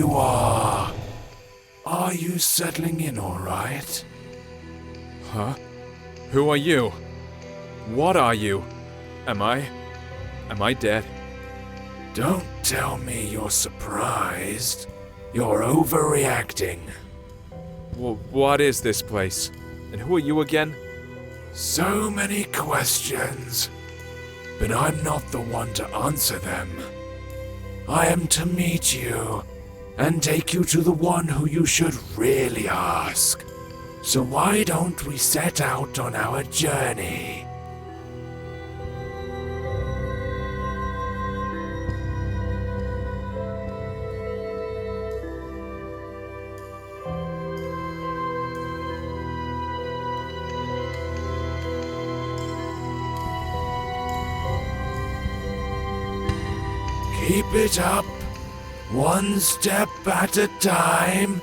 you are. Are you settling in all right? Huh? Who are you? What are you? Am I dead? Don't tell me you're surprised. You're overreacting. What is this place? And who are you again? So many questions, but I'm not the one to answer them. I am to meet you and take you to the one who you should really ask. So why don't we set out on our journey? Keep it up, one step at a time.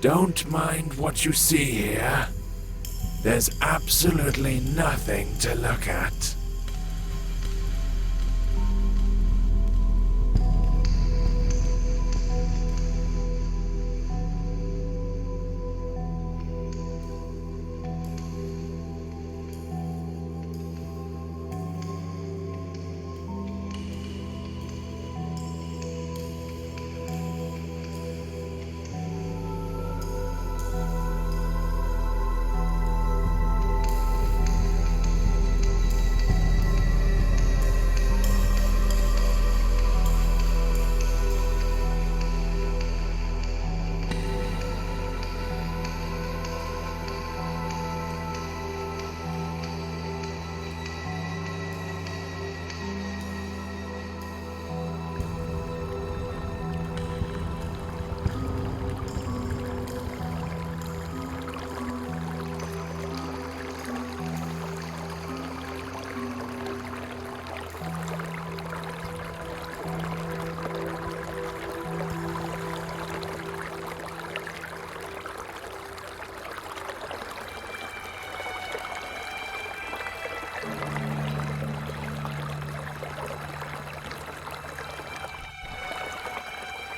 Don't mind what you see here. There's absolutely nothing to look at.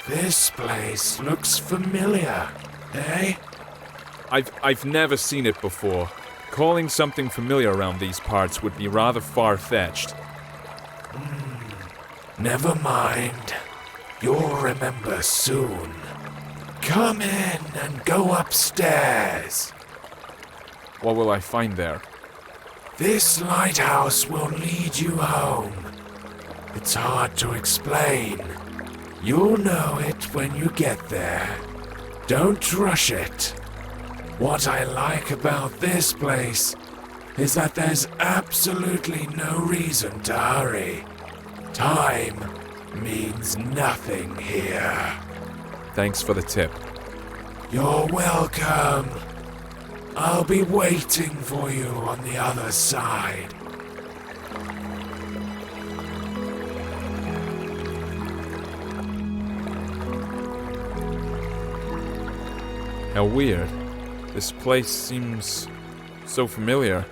This place looks familiar, eh? I've never seen it before. Calling something familiar around these parts would be rather far-fetched. Never mind. You'll remember soon. Come in and go upstairs. What will I find there? This lighthouse will lead you home. It's hard to explain. You'll know it when you get there. Don't rush it. What I like about this place is that there's absolutely no reason to hurry. Time means nothing here. Thanks for the tip. You're welcome. I'll be waiting for you on the other side. How weird. This place seems so familiar.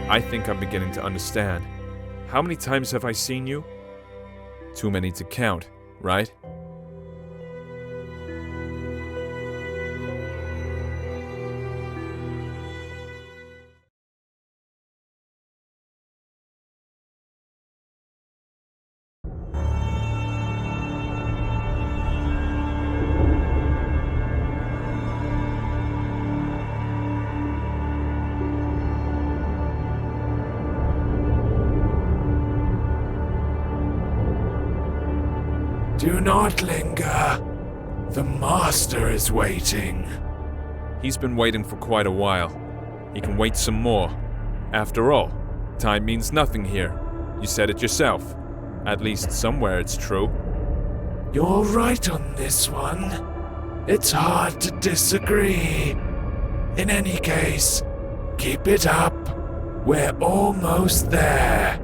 I think I'm beginning to understand. How many times have I seen you? Too many to count, right? Do not linger. The master is waiting. He's been waiting for quite a while. He can wait some more. After all, time means nothing here. You said it yourself. At least somewhere it's true. You're right on this one. It's hard to disagree. In any case, keep it up. We're almost there.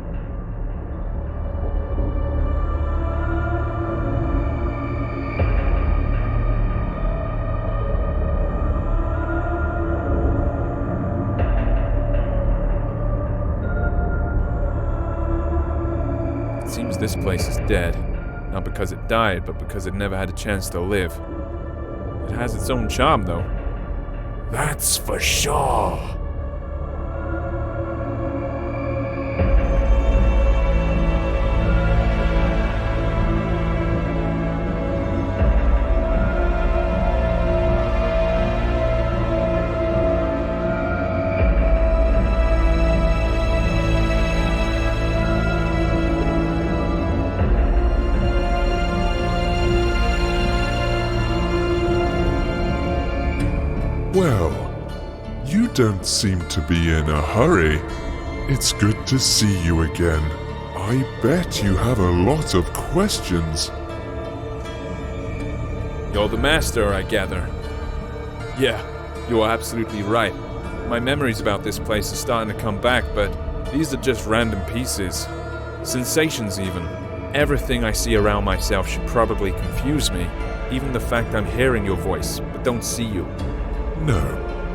It seems this place is dead. Not because it died, but because it never had a chance to live. It has its own charm, though. That's for sure. Well, you don't seem to be in a hurry. It's good to see you again. I bet you have a lot of questions. You're the master, I gather. Yeah, you're absolutely right. My memories about this place are starting to come back, but these are just random pieces. Sensations, even. Everything I see around myself should probably confuse me. Even the fact I'm hearing your voice, but don't see you. No,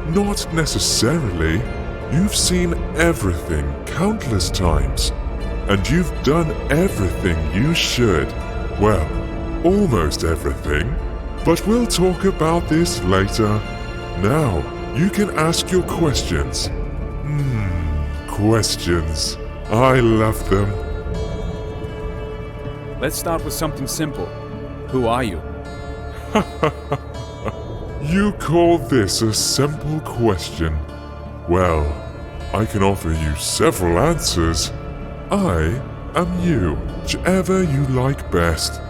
not necessarily. You've seen everything countless times. And you've done everything you should. Well, almost everything. But we'll talk about this later. Now, you can ask your questions. Questions. I love them. Let's start with something simple. Who are you? You call this a simple question? Well, I can offer you several answers. I am you, whichever you like best.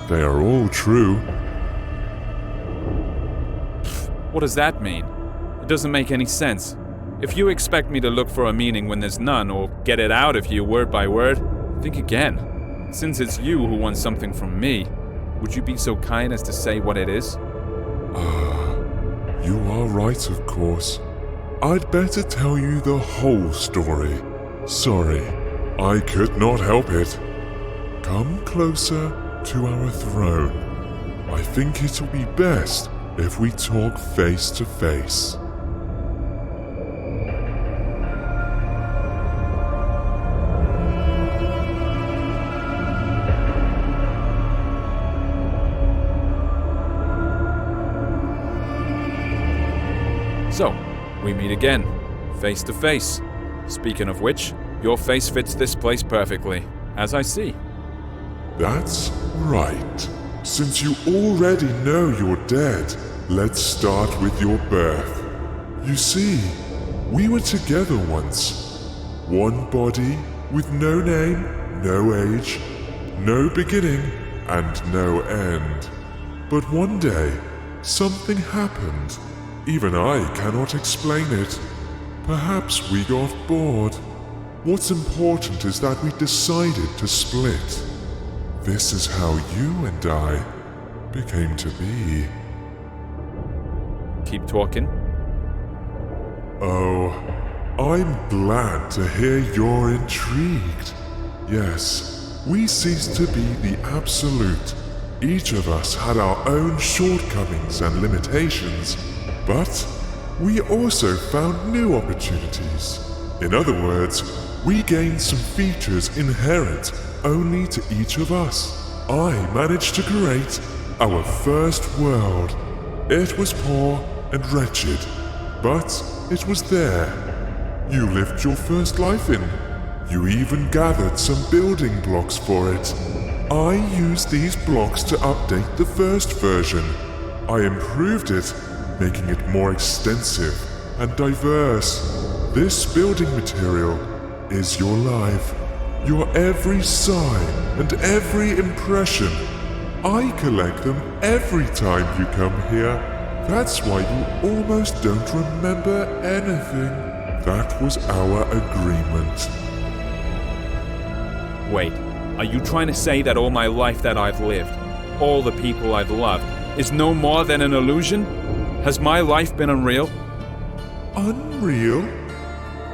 They are all true. What does that mean? It doesn't make any sense. If you expect me to look for a meaning when there's none, or get it out of you word by word, think again. Since it's you who wants something from me, would you be so kind as to say what it is? You are right, of course. I'd better tell you the whole story. Sorry, I could not help it. Come closer to our throne. I think it'll be best if we talk face to face. So, we meet again, face to face. Speaking of which, your face fits this place perfectly, as I see. That's right. Since you already know you're dead, let's start with your birth. You see, we were together once. One body with no name, no age, no beginning, and no end. But one day, something happened. Even I cannot explain it. Perhaps we got bored. What's important is that we decided to split. This is how you and I became to be. Keep talking. Oh, I'm glad to hear you're intrigued. Yes, we ceased to be the absolute. Each of us had our own shortcomings and limitations. But we also found new opportunities. In other words, we gained some features inherent only to each of us. I managed to create our first world. It was poor and wretched, but it was there. You lived your first life in. You even gathered some building blocks for it. I used these blocks to update the first version. I improved it, making it more extensive and diverse. This building material is your life, your every sigh and every impression. I collect them every time you come here. That's why you almost don't remember anything. That was our agreement. Wait, are you trying to say that all my life that I've lived, all the people I've loved, is no more than an illusion? Has my life been unreal? Unreal?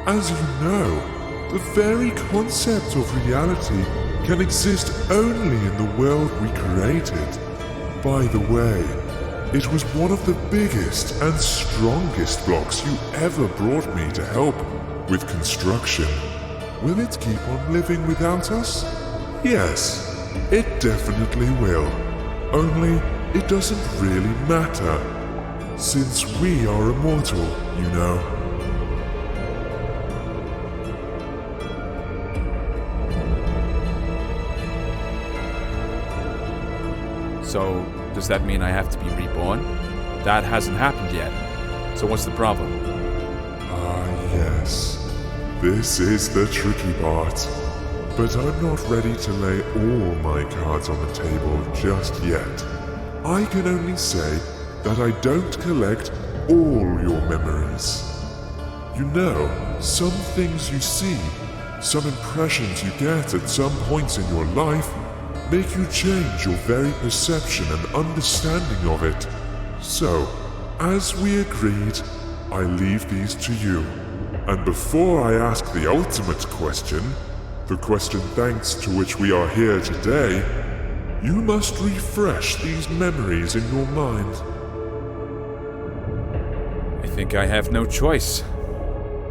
As you know, the very concept of reality can exist only in the world we created. By the way, it was one of the biggest and strongest blocks you ever brought me to help with construction. Will it keep on living without us? Yes, it definitely will. Only it doesn't really matter, since we are immortal, you know. So, does that mean I have to be reborn? That hasn't happened yet. So what's the problem? Ah, yes. This is the tricky part. But I'm not ready to lay all my cards on the table just yet. I can only say that I don't collect all your memories. You know, some things you see, some impressions you get at some points in your life make you change your very perception and understanding of it. So, as we agreed, I leave these to you. And before I ask the ultimate question, the question thanks to which we are here today, you must refresh these memories in your mind. I think I have no choice.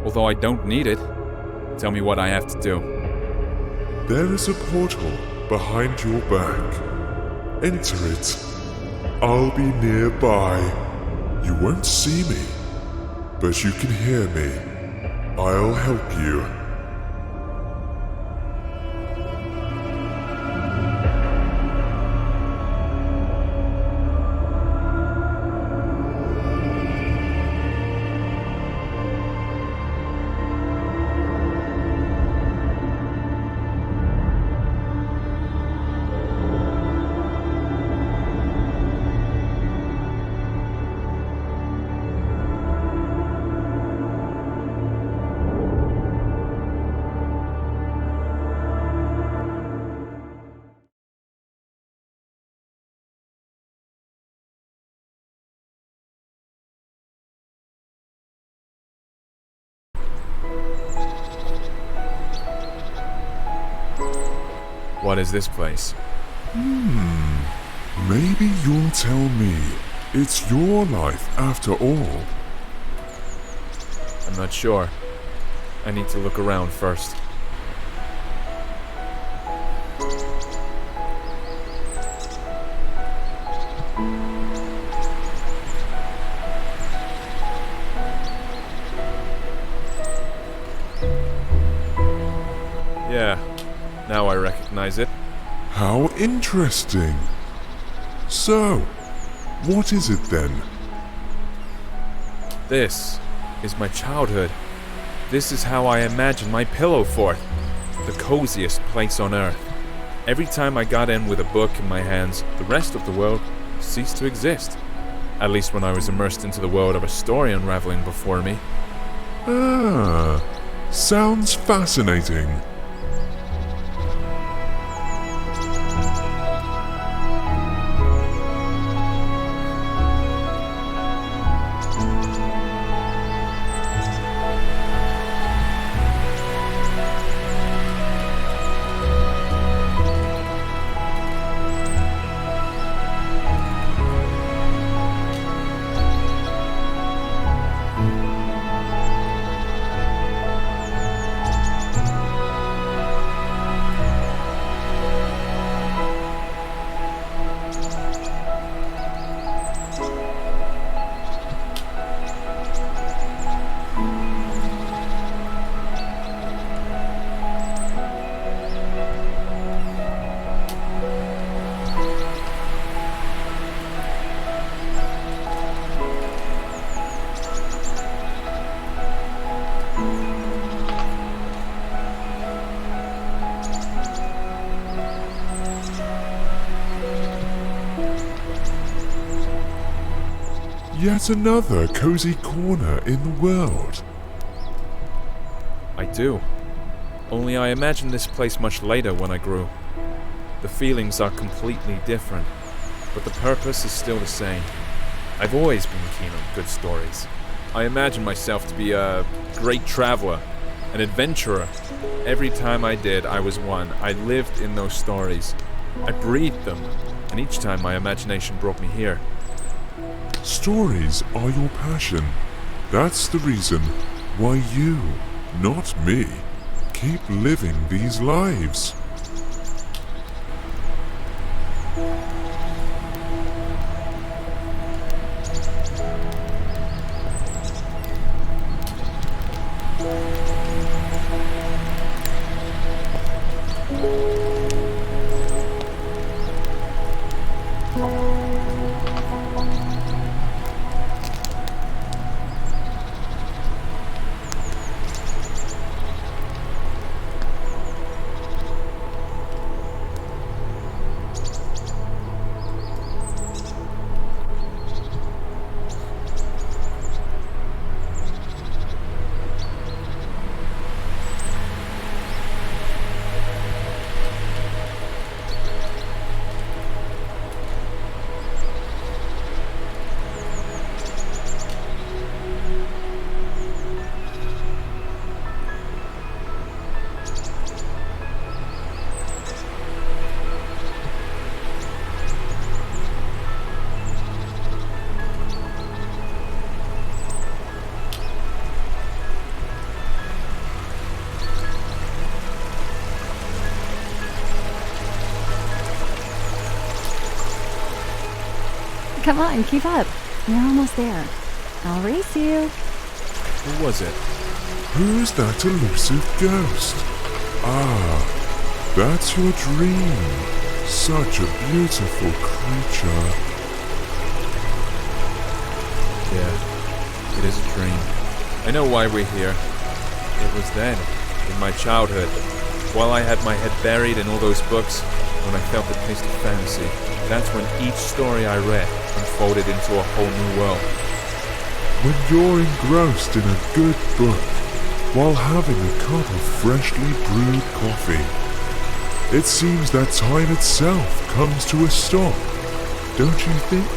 Although I don't need it. Tell me what I have to do. There is a portal behind your back. Enter it. I'll be nearby. You won't see me, but you can hear me. I'll help you. What is this place? Maybe you'll tell me. It's your life after all. I'm not sure. I need to look around first. Yeah, now I recognize it. How interesting. So, what is it then? This is my childhood. This is how I imagine my pillow fort, the coziest place on earth. Every time I got in with a book in my hands, the rest of the world ceased to exist. At least when I was immersed into the world of a story unraveling before me. Ah, sounds fascinating. Yet another cozy corner in the world. I do. Only I imagined this place much later when I grew. The feelings are completely different, but the purpose is still the same. I've always been keen on good stories. I imagine myself to be a great traveler, an adventurer. Every time I did, I was one. I lived in those stories. I breathed them, and each time my imagination brought me here. Stories are your passion. That's the reason why you, not me, keep living these lives. Come on, keep up. You're almost there. I'll race you. Who was it? Who's that elusive ghost? Ah, that's your dream. Such a beautiful creature. Yeah, it is a dream. I know why we're here. It was then, in my childhood, while I had my head buried in all those books, when I felt the taste of fantasy. That's when each story I read unfolded into a whole new world. When you're engrossed in a good book, while having a cup of freshly brewed coffee, it seems that time itself comes to a stop, don't you think?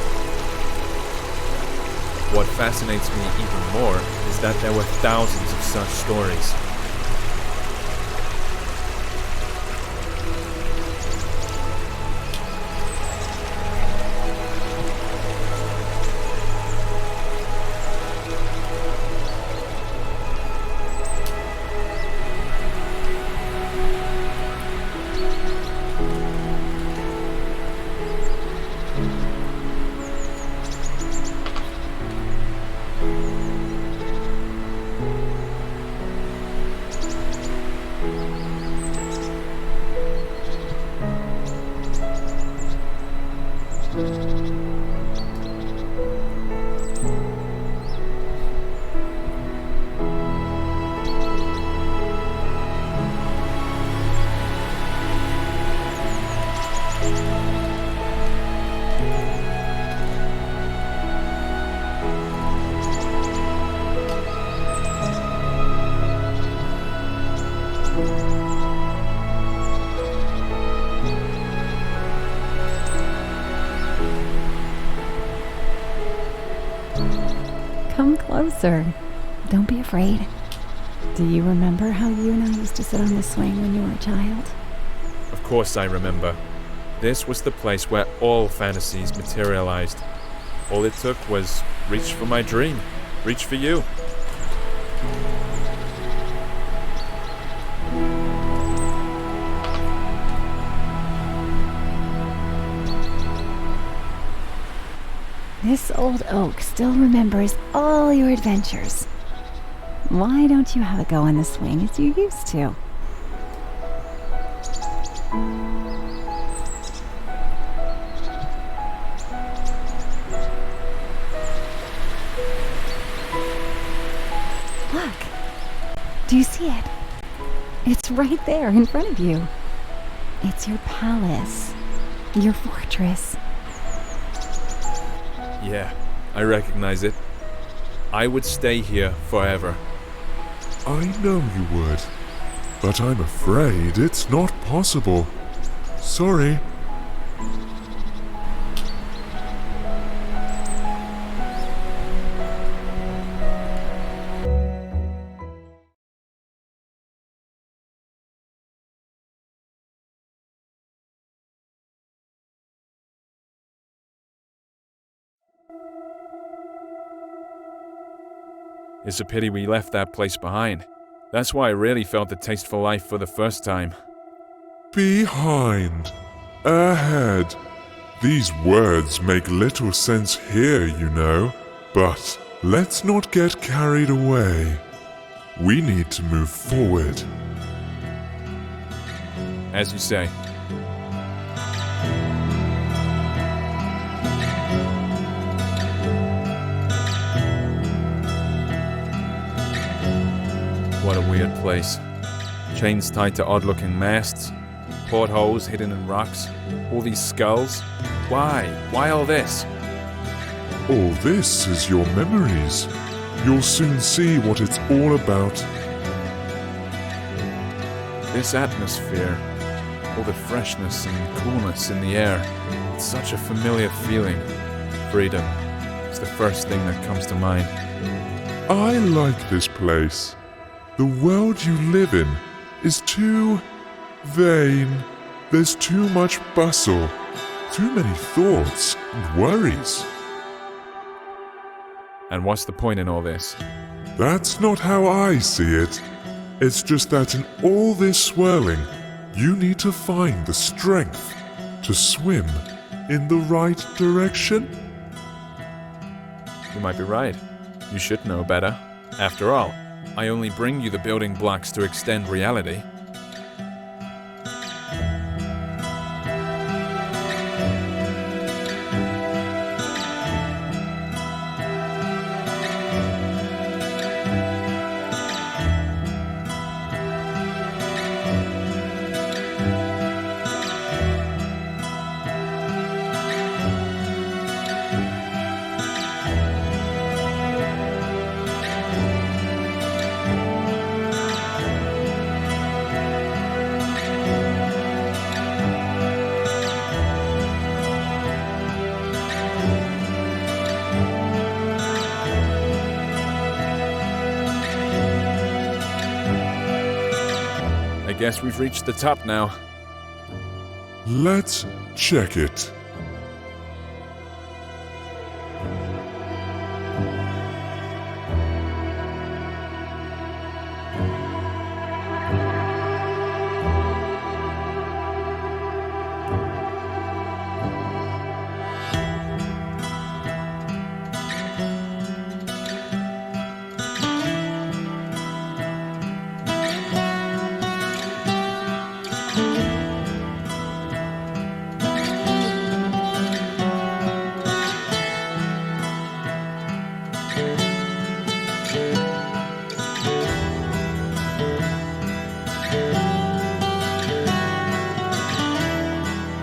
What fascinates me even more is that there were thousands of such stories. Come closer. Don't be afraid. Do you remember how you and I used to sit on the swing when you were a child? Of course I remember. This was the place where all fantasies materialized. All it took was reach for my dream, reach for you. This old oak still remembers all your adventures. Why don't you have a go on the swing as you used to? Look. Do you see it? It's right there in front of you. It's your palace, your fortress. Yeah, I recognize it. I would stay here forever. I know you would, but I'm afraid it's not possible. Sorry. It's a pity we left that place behind. That's why I really felt the taste for life for the first time. Behind. Ahead. These words make little sense here, you know. But let's not get carried away. We need to move forward. As you say. What a weird place. Chains tied to odd-looking masts, portholes hidden in rocks, all these skulls. Why? Why all this? All this is your memories. You'll soon see what it's all about. This atmosphere, all the freshness and coolness in the air, it's such a familiar feeling. Freedom is the first thing that comes to mind. I like this place. The world you live in is too vain. There's too much bustle, too many thoughts and worries. And what's the point in all this? That's not how I see it. It's just that in all this swirling, you need to find the strength to swim in the right direction. You might be right. You should know better. After all, I only bring you the building blocks to extend reality. I guess we've reached the top now. Let's check it.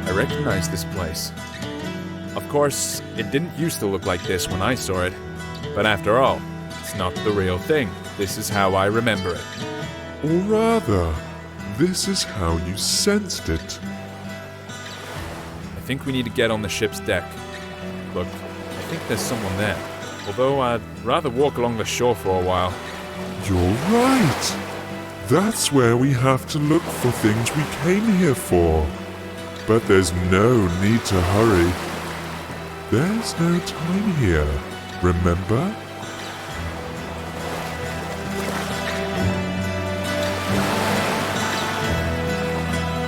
I recognize this place. Of course, it didn't used to look like this when I saw it, but after all, it's not the real thing. This is how I remember it. Or rather, this is how you sensed it. I think we need to get on the ship's deck. Look, I think there's someone there, although I'd rather walk along the shore for a while. You're right. That's where we have to look for things we came here for. But there's no need to hurry. There's no time here, remember?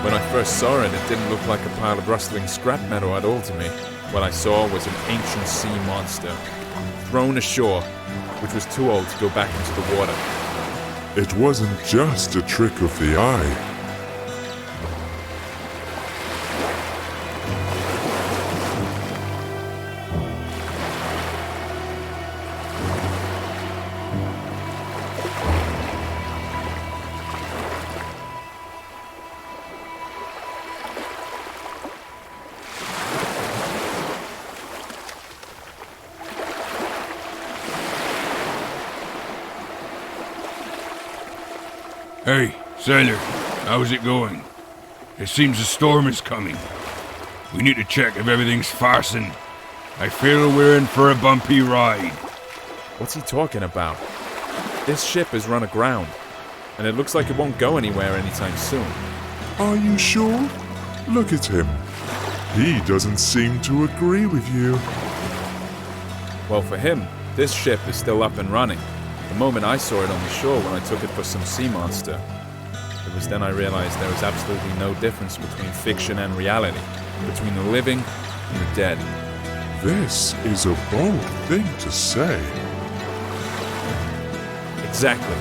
When I first saw it, it didn't look like a pile of rustling scrap metal at all to me. What I saw was an ancient sea monster, thrown ashore, which was too old to go back into the water. It wasn't just a trick of the eye. Hey, sailor, how's it going? It seems a storm is coming. We need to check if everything's fastened. I feel we're in for a bumpy ride. What's he talking about? This ship has run aground, and it looks like it won't go anywhere anytime soon. Are you sure? Look at him. He doesn't seem to agree with you. Well, for him, this ship is still up and running. The moment I saw it on the shore when I took it for some sea monster. It was then I realized there was absolutely no difference between fiction and reality, between the living and the dead. This is a bold thing to say. Exactly.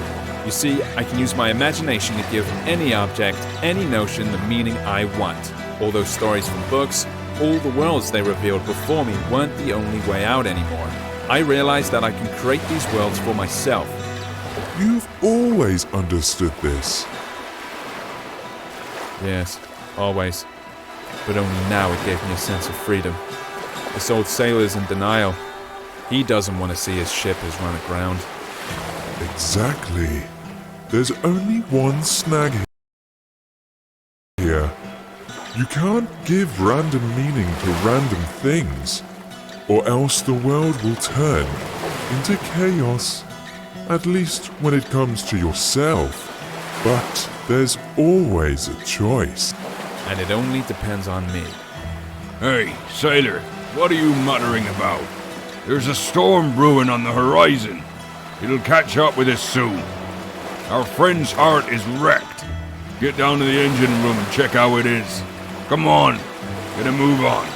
You see, I can use my imagination to give any object, any notion, the meaning I want. All those stories from books, all the worlds they revealed before me weren't the only way out anymore. I realized that I can create these worlds for myself. You've always understood this. Yes, always. But only now it gave me a sense of freedom. This old sailor's in denial. He doesn't want to see his ship has run aground. Exactly. There's only one snag here. You can't give random meaning to random things, or else the world will turn into chaos. At least when it comes to yourself. But there's always a choice. And it only depends on me. Hey, sailor, what are you muttering about? There's a storm brewing on the horizon. It'll catch up with us soon. Our friend's heart is wrecked. Get down to the engine room and check how it is. Come on, get a move on.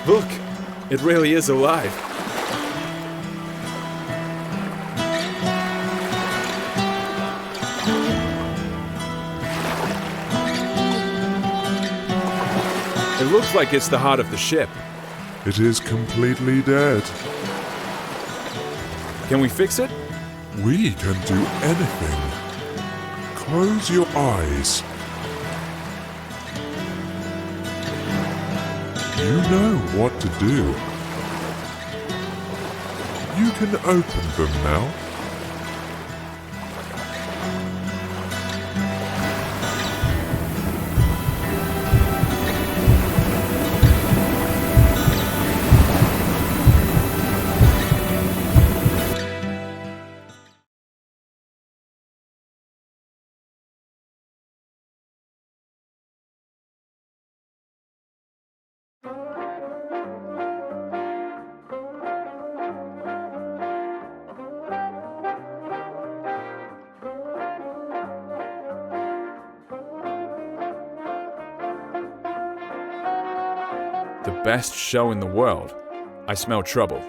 Look! It really is alive. It looks like it's the heart of the ship. It is completely dead. Can we fix it? We can do anything. Close your eyes. You know what to do. You can open them now. The best show in the world. I smell trouble.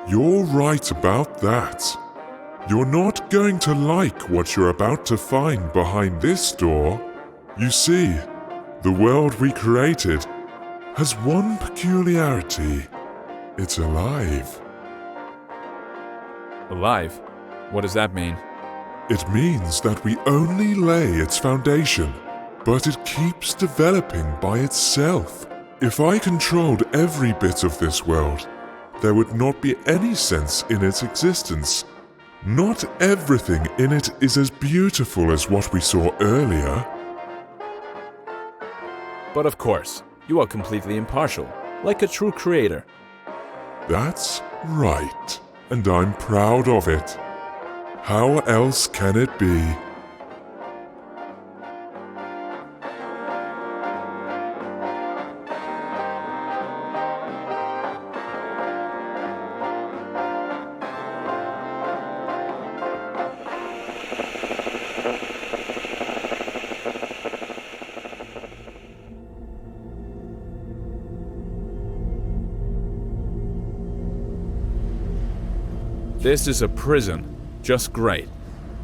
You're right about that. You're not going to like what you're about to find behind this door. You see, the world we created has one peculiarity. It's alive. Alive? What does that mean? It means that we only lay its foundation, but it keeps developing by itself. If I controlled every bit of this world, there would not be any sense in its existence. Not everything in it is as beautiful as what we saw earlier. But of course, you are completely impartial, like a true creator. That's right, and I'm proud of it. How else can it be? This is a prison. Just great.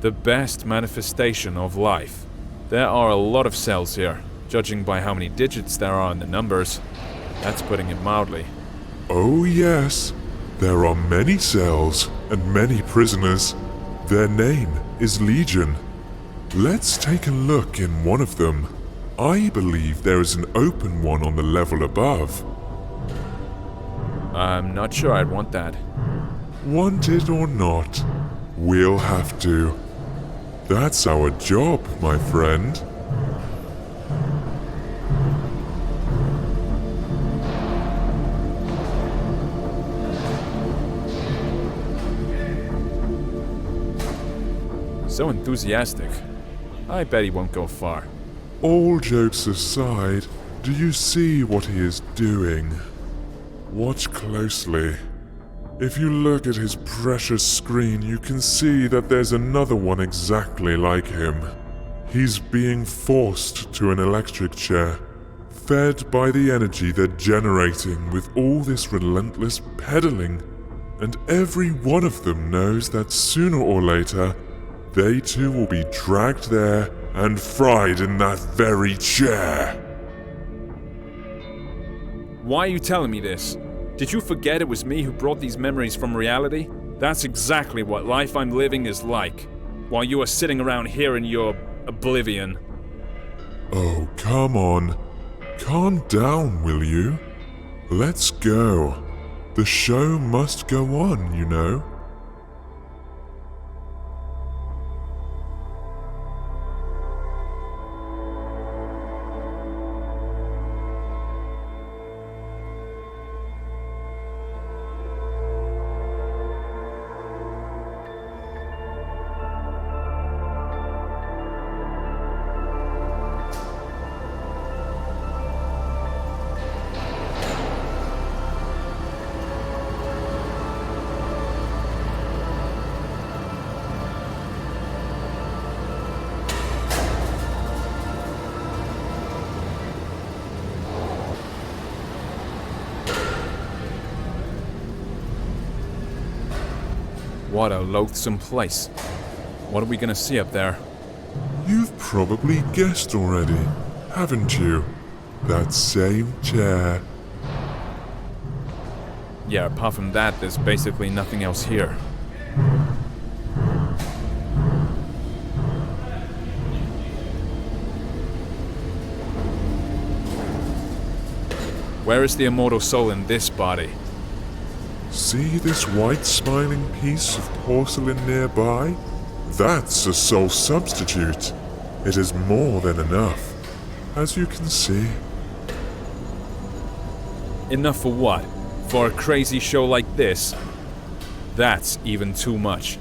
The best manifestation of life. There are a lot of cells here, judging by how many digits there are in the numbers. That's putting it mildly. Oh yes, there are many cells and many prisoners. Their name is Legion. Let's take a look in one of them. I believe there is an open one on the level above. I'm not sure I'd want that. Want it or not, we'll have to. That's our job, my friend. So enthusiastic. I bet he won't go far. All jokes aside, do you see what he is doing? Watch closely. If you look at his precious screen, you can see that there's another one exactly like him. He's being forced to an electric chair, fed by the energy they're generating with all this relentless pedaling. And every one of them knows that sooner or later, they too will be dragged there and fried in that very chair. Why are you telling me this? Did you forget it was me who brought these memories from reality? That's exactly what life I'm living is like, while you are sitting around here in your oblivion. Oh, come on. Calm down, will you? Let's go. The show must go on, you know. What a loathsome place. What are we gonna see up there? You've probably guessed already, haven't you? That same chair. Yeah, apart from that, there's basically nothing else here. Where is the immortal soul in this body? See this white smiling piece of porcelain nearby? That's a soul substitute. It is more than enough, as you can see. Enough for what? For a crazy show like this? That's even too much.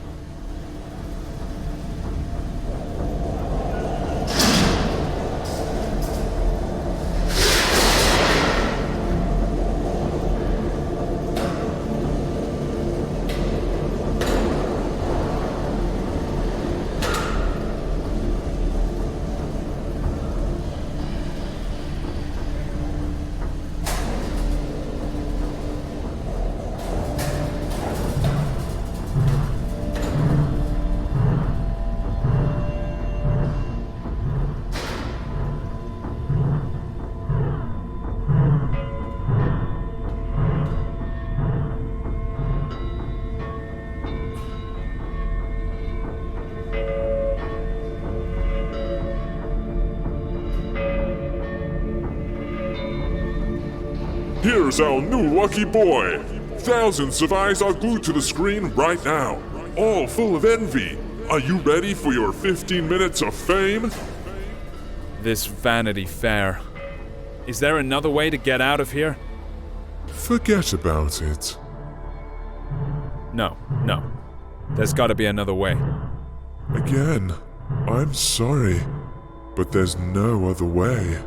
Here's our new lucky boy. Thousands of eyes are glued to the screen right now, all full of envy. Are you ready for your 15 minutes of fame? This Vanity Fair. Is there another way to get out of here? Forget about it. No. There's gotta be another way. Again, I'm sorry, but there's no other way.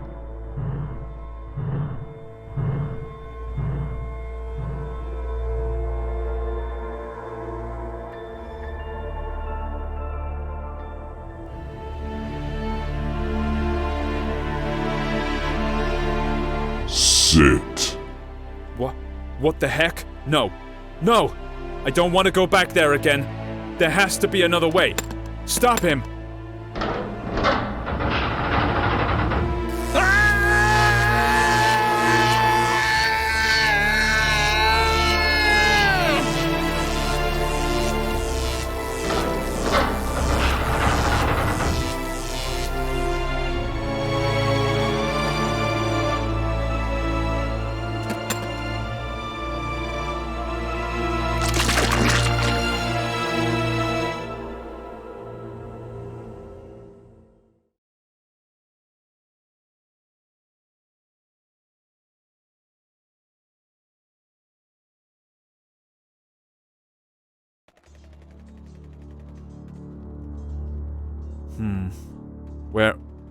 Sit. What the heck? No. No! I don't want to go back there again. There has to be another way. Stop him!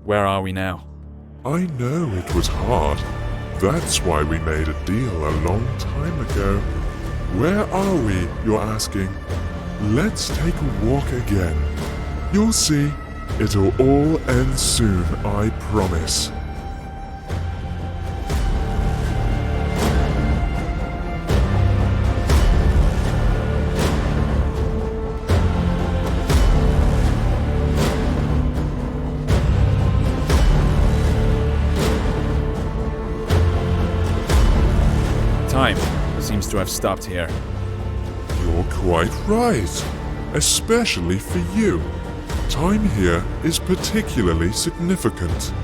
Where are we now? I know it was hard. That's why we made a deal a long time ago. Where are we, you're asking? Let's take a walk again. You'll see, it'll all end soon, I promise. Time seems to have stopped here. You're quite right. Especially for you. Time here is particularly significant.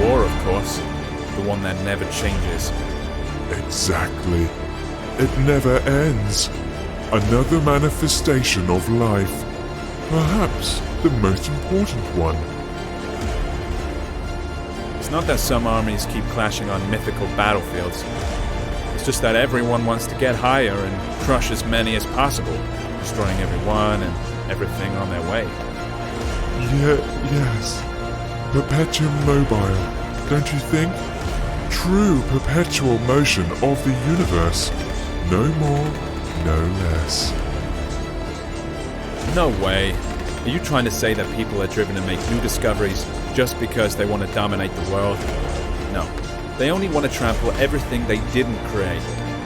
War, of course. The one that never changes. Exactly. It never ends. Another manifestation of life. Perhaps the most important one. It's not that some armies keep clashing on mythical battlefields. It's just that everyone wants to get higher and crush as many as possible, destroying everyone and everything on their way. Yes. Perpetuum mobile, don't you think? True perpetual motion of the universe. No more, no less. No way. Are you trying to say that people are driven to make new discoveries just because they want to dominate the world? No. They only want to trample everything they didn't create.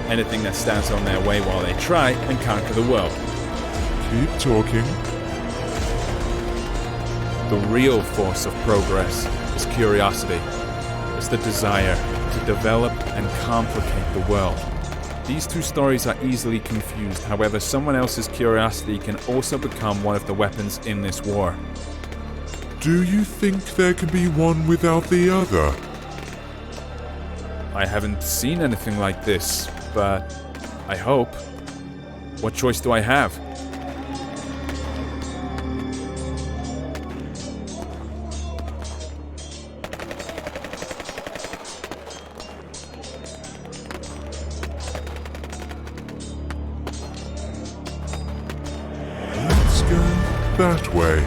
Anything that stands on their way while they try and conquer the world. Keep talking. The real force of progress is curiosity. It's the desire to develop and complicate the world. These two stories are easily confused, however, someone else's curiosity can also become one of the weapons in this war. Do you think there can be one without the other? I haven't seen anything like this, but I hope. What choice do I have? That way.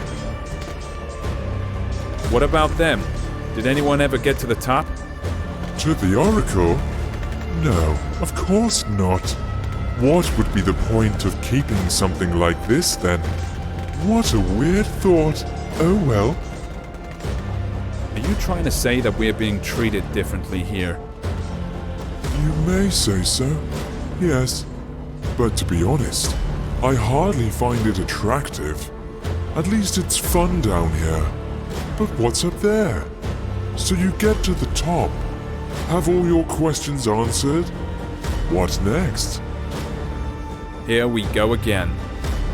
What about them? Did anyone ever get to the top? To the Oracle? No, of course not. What would be the point of keeping something like this then? What a weird thought. Oh well. Are you trying to say that we're being treated differently here? You may say so, yes. But to be honest, I hardly find it attractive. At least it's fun down here. But what's up there? So you get to the top. Have all your questions answered? What next? Here we go again.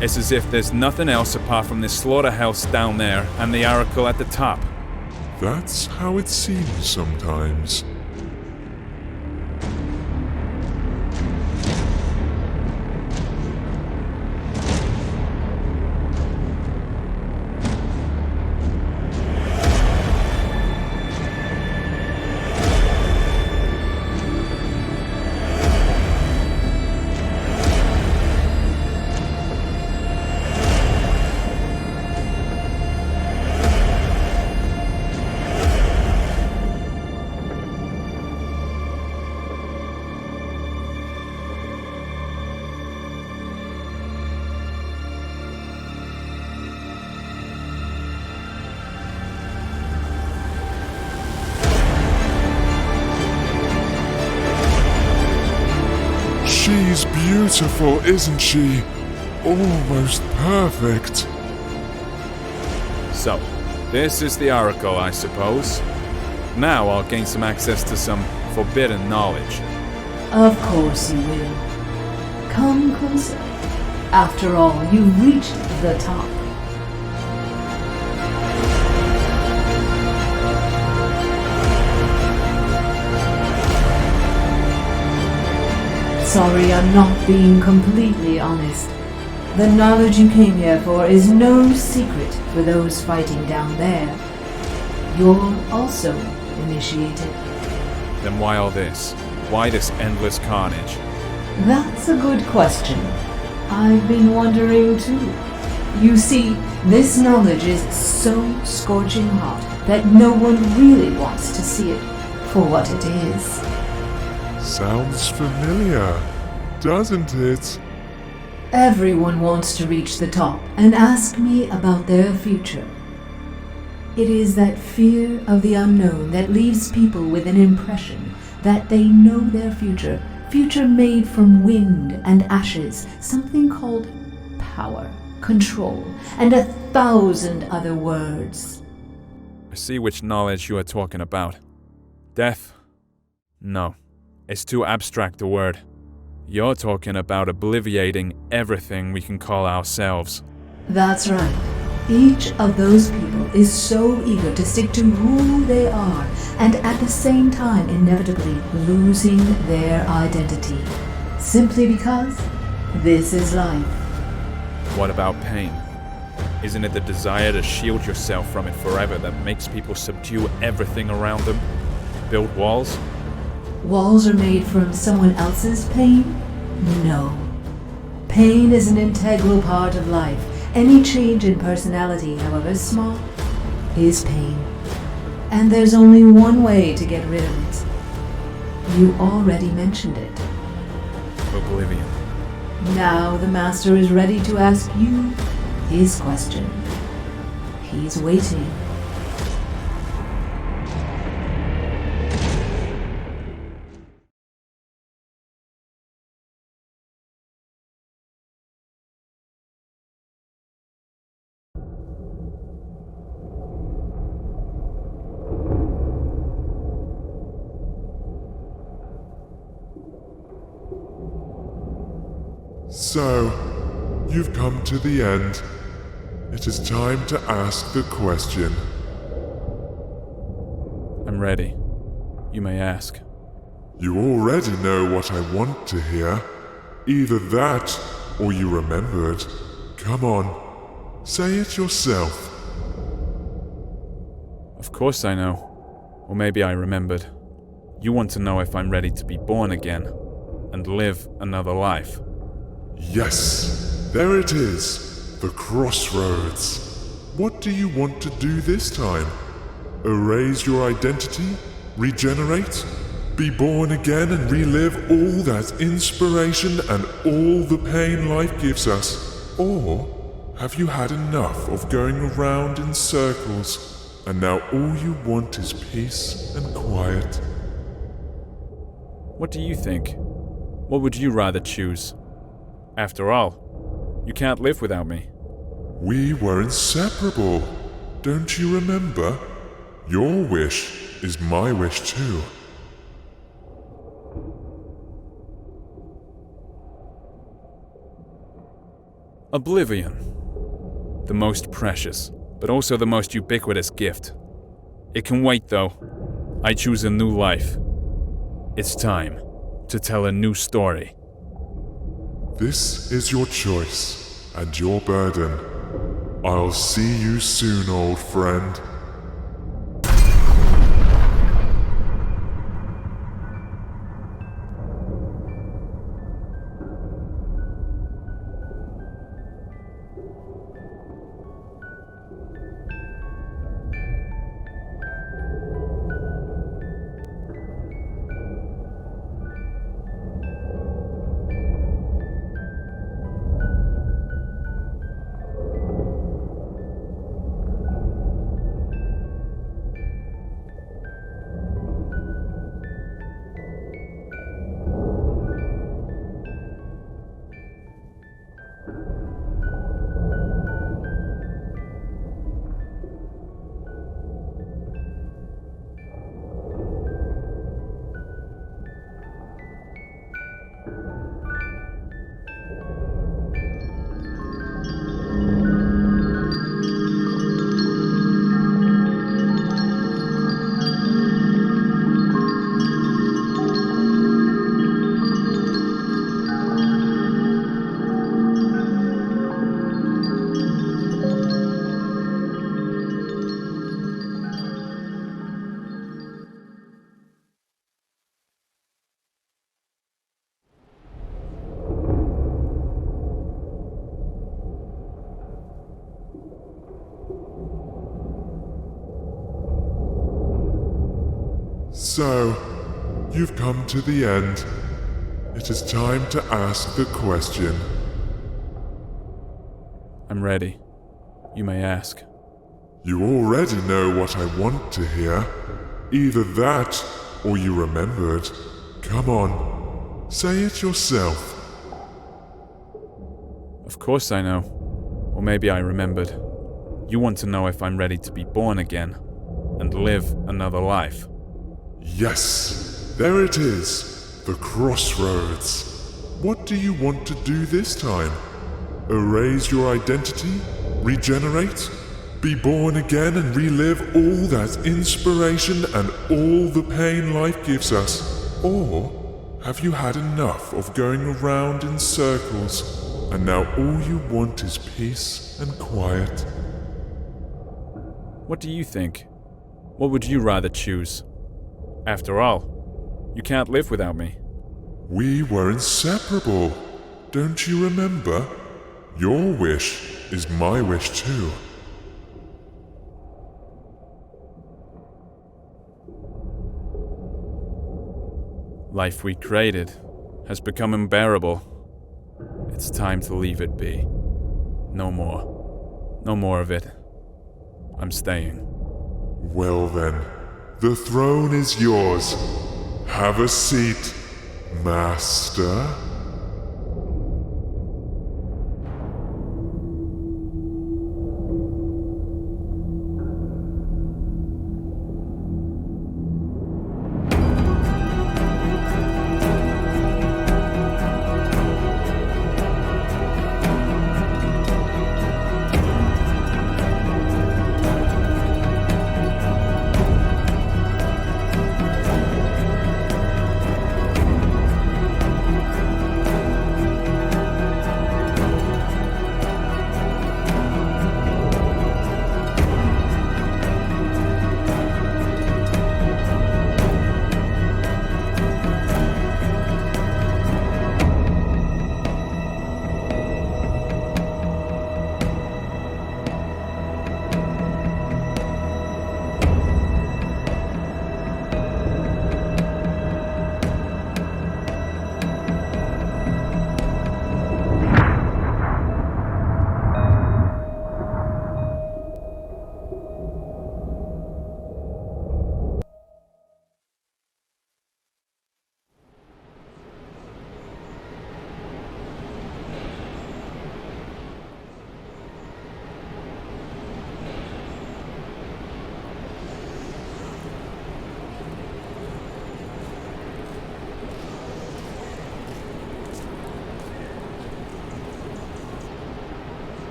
It's as if there's nothing else apart from this slaughterhouse down there and the Oracle at the top. That's how it seems sometimes. She's beautiful, isn't she? Almost perfect. So, this is the Oracle, I suppose. Now I'll gain some access to some forbidden knowledge. Of course you will. Come closer. After all, you've reached the top. Sorry, I'm not being completely honest. The knowledge you came here for is no secret for those fighting down there. You're also initiated. Then why all this? Why this endless carnage? That's a good question. I've been wondering too. You see, this knowledge is so scorching hot that no one really wants to see it for what it is. Sounds familiar, doesn't it? Everyone wants to reach the top and ask me about their future. It is that fear of the unknown that leaves people with an impression that they know their future made from wind and ashes, something called power, control, and 1,000 other words. I see which knowledge you are talking about. Death? No. It's too abstract a word. You're talking about obliviating everything we can call ourselves. That's right. Each of those people is so eager to stick to who they are, and at the same time inevitably losing their identity. Simply because this is life. What about pain? Isn't it the desire to shield yourself from it forever that makes people subdue everything around them? Build walls? Walls are made from someone else's pain? No. Pain is an integral part of life. Any change in personality, however small, is pain. And there's only one way to get rid of it. You already mentioned it. Oblivion. Now the Master is ready to ask you his question. He's waiting. So, you've come to the end. It is time to ask the question. I'm ready. You may ask. You already know what I want to hear. Either that, or you remembered. Come on, say it yourself. Of course I know. Or maybe I remembered. You want to know if I'm ready to be born again and live another life. Yes, there it is. The crossroads. What do you want to do this time? Erase your identity? Regenerate? Be born again and relive all that inspiration and all the pain life gives us? Or have you had enough of going around in circles and now all you want is peace and quiet? What do you think? What would you rather choose? After all, you can't live without me. We were inseparable. Don't you remember? Your wish is my wish too. Oblivion. The most precious, but also the most ubiquitous gift. It can wait, though. I choose a new life. It's time to tell a new story. This is your choice and your burden. I'll see you soon, old friend. So, you've come to the end. It is time to ask the question. I'm ready. You may ask. You already know what I want to hear. Either that, or you remembered. Come on, say it yourself. Of course I know. Or maybe I remembered. You want to know if I'm ready to be born again and live another life. Yes, there it is. The crossroads. What do you want to do this time? Erase your identity? Regenerate? Be born again and relive all that inspiration and all the pain life gives us? Or have you had enough of going around in circles and now all you want is peace and quiet? What do you think? What would you rather choose? After all, you can't live without me. We were inseparable. Don't you remember? Your wish is my wish too. Life we created has become unbearable. It's time to leave it be. No more. No more of it. I'm staying. Well then, the throne is yours. Have a seat, Master.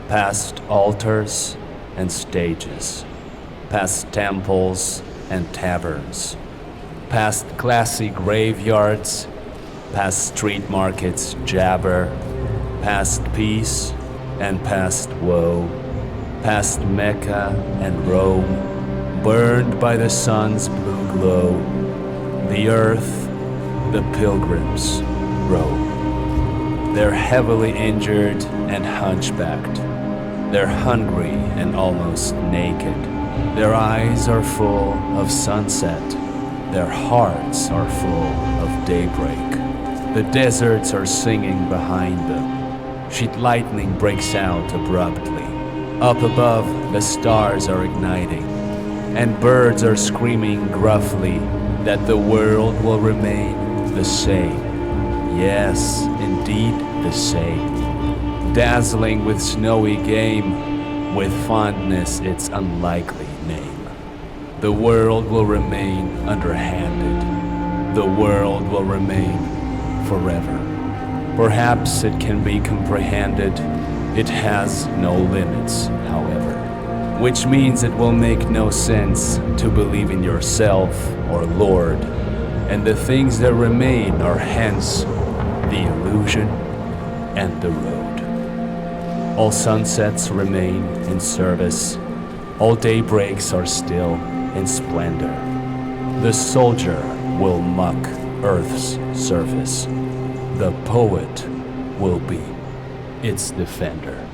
Past altars and stages, past temples and taverns, past classy graveyards, past street markets jabber, past peace and past woe, past Mecca and Rome, burned by the sun's blue glow. The earth, the pilgrims roam. They're heavily injured and hunchbacked. They're hungry and almost naked. Their eyes are full of sunset. Their hearts are full of daybreak. The deserts are singing behind them. Sheet lightning breaks out abruptly. Up above, the stars are igniting, and birds are screaming gruffly that the world will remain the same. Yes, indeed the same. Dazzling with snowy game, with fondness its unlikely name. The world will remain underhanded. The world will remain forever. Perhaps it can be comprehended. It has no limits, however, which means it will make no sense to believe in yourself or Lord, and the things that remain are hence the illusion and the road. All sunsets remain in service. All daybreaks are still in splendor. The soldier will mock Earth's surface. The poet will be its defender.